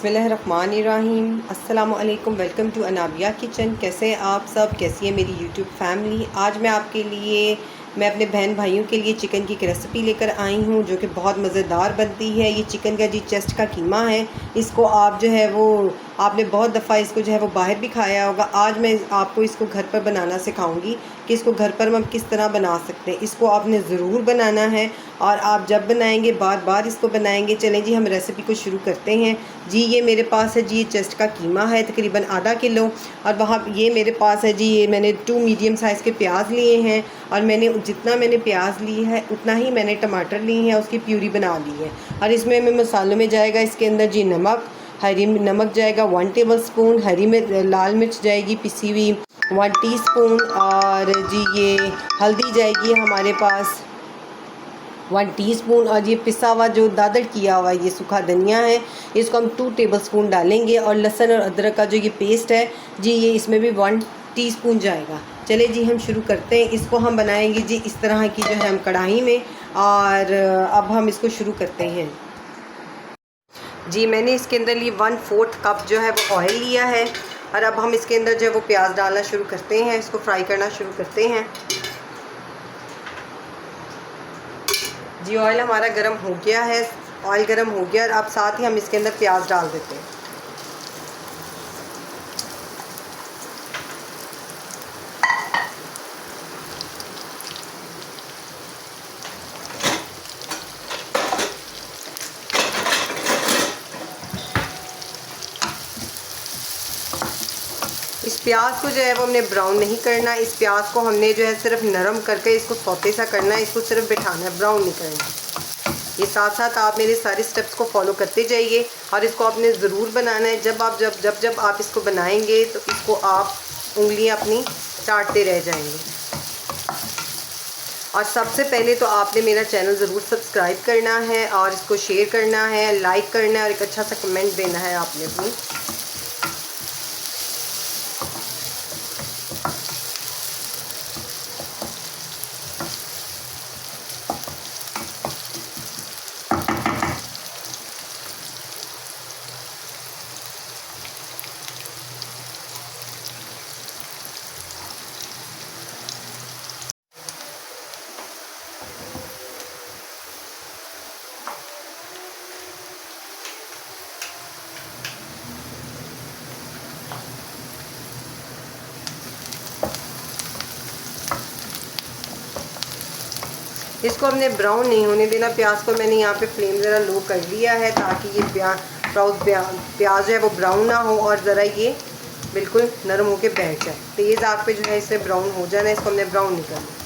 बिस्मिल्लाहिर्रहमानिर्रहीम। अस्सलामु अलैकुम। Welcome to Anabia kitchen. कैसे हैं आप सब? कैसी है मेरी यूट्यूब फैमिली? आज मैं अपने बहन भाइयों के लिए चिकन की एक रेसिपी लेकर आई हूँ जो कि बहुत मज़ेदार बनती है। ये चिकन का जी चेस्ट का कीमा है। इसको आप जो है वो आपने बहुत दफ़ा इसको जो है वो बाहर भी खाया होगा। आज मैं आपको इसको घर पर बनाना सिखाऊंगी कि इसको घर पर हम किस तरह बना सकते हैं। इसको आपने ज़रूर बनाना है और आप जब बनाएंगे बार बार इसको बनाएंगे। चलें जी, हम रेसिपी को शुरू करते हैं। जी ये मेरे पास है जी, ये चेस्ट का कीमा है तकरीबन आधा किलो। और वहाँ ये मेरे पास है जी, ये मैंने 2 मीडियम साइज़ के प्याज लिए हैं और जितना मैंने प्याज ली है उतना ही मैंने टमाटर ली है, उसकी प्यूरी बना ली है। और इसमें मैं मसालों में जाएगा इसके अंदर जी नमक जाएगा 1 टेबल स्पून, लाल मिर्च जाएगी पिसी हुई 1 टीस्पून, और जी ये हल्दी जाएगी हमारे पास 1 टीस्पून, और ये पिसा हुआ जो दादड़ किया हुआ ये सूखा धनिया है, इसको हम 2 टेबल स्पून डालेंगे। और लहसुन और अदरक का जो ये पेस्ट है जी, ये इसमें भी 1 टीस्पून जाएगा। चले जी हम शुरू करते हैं। इसको हम बनाएंगे जी इस तरह की जो है हम कढ़ाई में। और अब हम इसको शुरू करते हैं। जी मैंने इसके अंदर लिए 1/4 कप जो है वो ऑयल लिया है। और अब हम इसके अंदर जो है वो प्याज डालना शुरू करते हैं, इसको फ्राई करना शुरू करते हैं। जी ऑयल हमारा गर्म हो गया है, ऑयल गर्म हो गया और अब साथ ही हम इसके अंदर प्याज डाल देते हैं। इस प्याज को जो है वो हमने ब्राउन नहीं करना। इस प्याज को हमने जो है सिर्फ नरम करके इसको सौते सा करना है, इसको सिर्फ बिठाना है, ब्राउन नहीं करना। ये साथ साथ आप मेरे सारे स्टेप्स को फॉलो करते जाइए और इसको आपने ज़रूर बनाना है। जब आप इसको बनाएंगे तो इसको आप उंगलियां अपनी चाटते रह जाएंगे। और सबसे पहले तो आपने मेरा चैनल ज़रूर सब्सक्राइब करना है और इसको शेयर करना है, लाइक करना है और एक अच्छा सा कमेंट देना है आपने अपनी। इसको हमने ब्राउन नहीं होने देना प्याज को। मैंने यहाँ पे फ्लेम ज़रा लो कर लिया है ताकि ये प्याज जो है वो ब्राउन ना हो और ज़रा ये बिल्कुल नरम होके बैठ जाए। तेज़ आग पे जो है इसे ब्राउन हो जाना है, इसको हमने ब्राउन नहीं करना।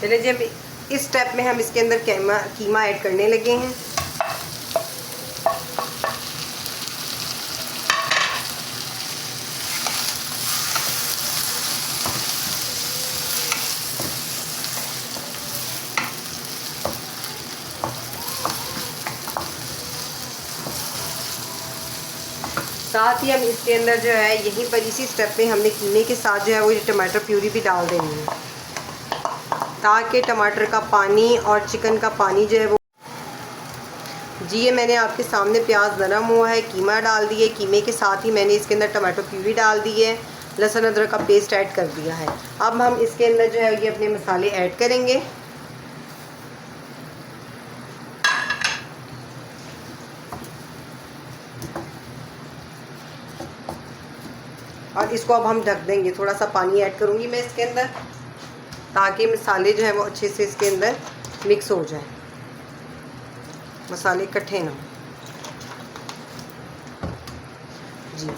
चलिए जी, अब इस स्टेप में हम इसके अंदर कीमा ऐड करने लगे हैं। साथ ही हम इसके अंदर जो है यहीं पर इसी स्टेप में हमने कीमे के साथ जो है वो टमाटर प्यूरी भी डाल देनी है ताकि टमाटर का पानी और चिकन का पानी जो है वो जी, ये मैंने आपके सामने प्याज नरम हुआ है, कीमा डाल दिए। कीमे के साथ ही मैंने इसके अंदर टमाटो प्यूरी डाल दी है, लहसुन अदरक का पेस्ट ऐड कर दिया है। अब हम इसके अंदर जो है ये अपने मसाले ऐड करेंगे। और इसको अब हम ढक देंगे। थोड़ा सा पानी ऐड करूँगी मैं इसके अंदर ताकि मसाले जो है वो अच्छे से इसके अंदर मिक्स हो जाए, मसाले इकट्ठे ना हो। जी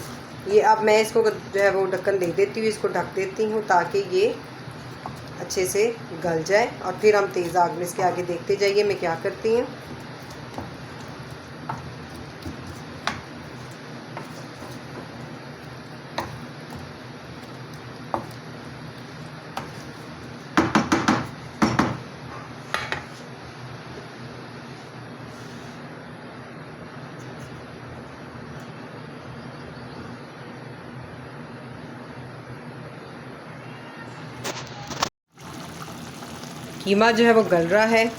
ये अब मैं इसको जो है वो ढक्कन दे देती हूँ, इसको ढक देती हूँ ताकि ये अच्छे से गल जाए। और फिर हम तेज़ आग में इसके आगे देखते जाइए मैं क्या करती हूँ। कीमा जो है वो गल रहा है।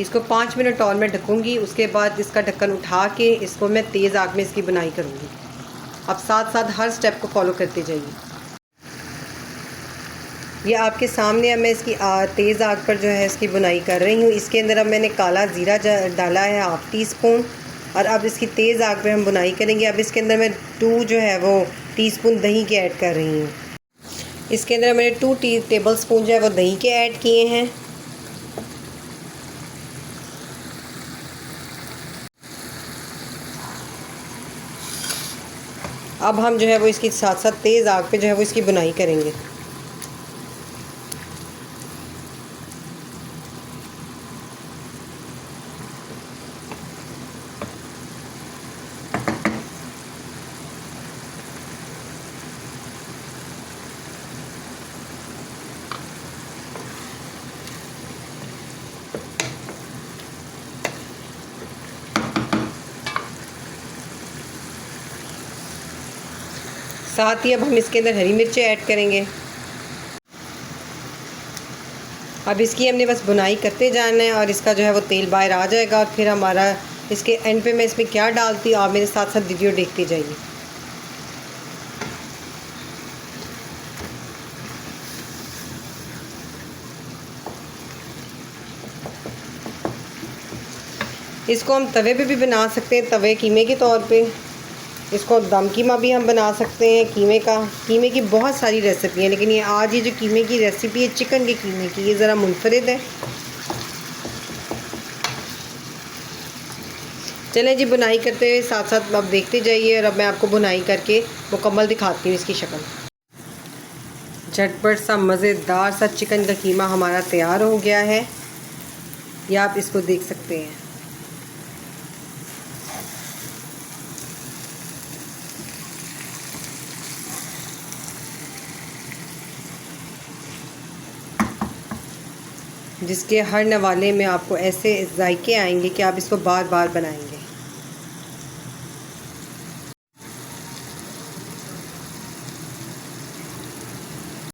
इसको 5 मिनट और मैं ढकूँगी। उसके बाद इसका ढक्कन उठा के इसको मैं तेज़ आग में इसकी बुनाई करूँगी। अब साथ साथ हर स्टेप को फॉलो करते जाइए। ये आपके सामने अब मैं इसकी तेज़ आग पर जो है इसकी बुनाई कर रही हूँ। इसके अंदर अब मैंने काला ज़ीरा डाला है 1/2 टीस्पून, और अब इसकी तेज़ आग पे हम बुनाई करेंगे। अब इसके अंदर मैं 2 जो है वो टीस्पून दही के ऐड कर रही हूँ। इसके अंदर मैंने 2 टेबल स्पून जो है वो दही के ऐड किए हैं। अब हम जो है वो इसकी साथ साथ तेज़ आग पे जो है वो इसकी बुनाई करेंगे। साथ ही अब हम इसके अंदर हरी मिर्चें ऐड करेंगे। अब इसकी हमने बस बुनाई करते जाना है और इसका जो है वो तेल बाहर आ जाएगा। और फिर हमारा इसके एंड पे मैं इसमें क्या डालती हूँ आप मेरे साथ साथ वीडियो देखते जाइए। इसको हम तवे पे भी बना सकते हैं, तवे कीमे के तौर पे। इसको दम कीमा भी हम बना सकते हैं कीमे का। कीमे की बहुत सारी रेसिपी हैं, लेकिन ये आज ये जो कीमे की रेसिपी है चिकन के कीमे की, ये ज़रा मुनफरिद है। चलें जी, बुनाई करते हुए साथ साथ अब देखते जाइए। और अब मैं आपको बुनाई करके मुकम्मल दिखाती हूँ इसकी शक्ल। झटपट सा मज़ेदार सा चिकन का कीमा हमारा तैयार हो गया है। या आप इसको देख सकते हैं। जिसके हर नवाले में आपको ऐसे जायके आएंगे कि आप इसको बार बार बनाएंगे।